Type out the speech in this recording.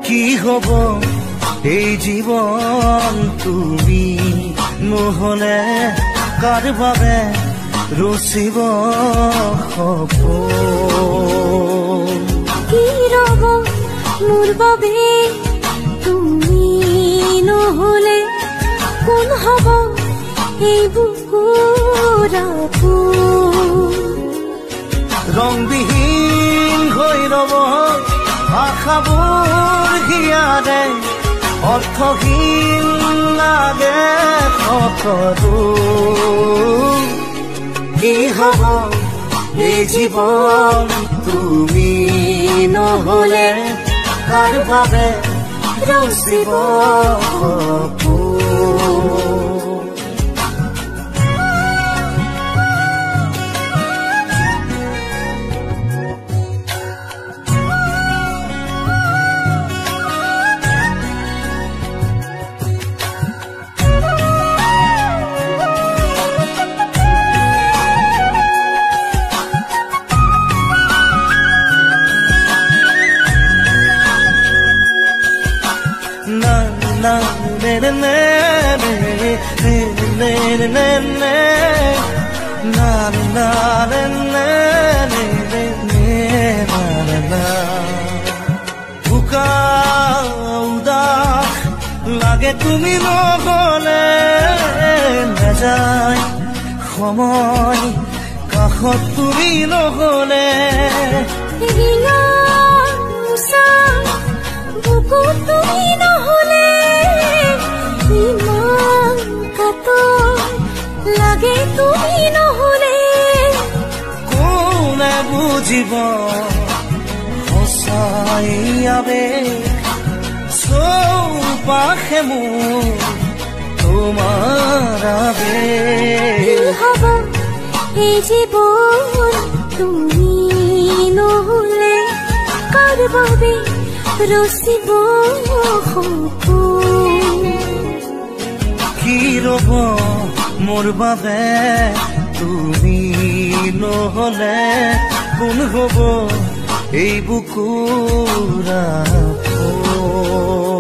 কি হব এই জীবন তুমি নহলে কাৰ বাবে ৰচিব সপোন কি ৰব মোৰ বাবে তুমি নহলে কোন হব এই বুকুৰ আপোন ৰংবিহীন হৈ ৰব আশাবোৰ হিয়াৰে অৰ্থহীন লাগে সকলো কি হব এই জীৱন তুমি নহলে কাৰ বাবে ৰচিব সপোন লাগে তুমি নহলে নাযায় সময় কাষত তুমি নহলে তুমি নহলে ইমান কাতৰ লাগে তুমি নহলে কোনে বুজিব সঁচাই আবেগ চৌপাশে মোৰ তোমাৰ আবেগ হব এই জীৱন তুমি নহলে কাৰ বাবে ৰচিব সপোন কি ৰব মোৰ বাবে তুমি নহলে কোন হব এই বুকুৰ আপোন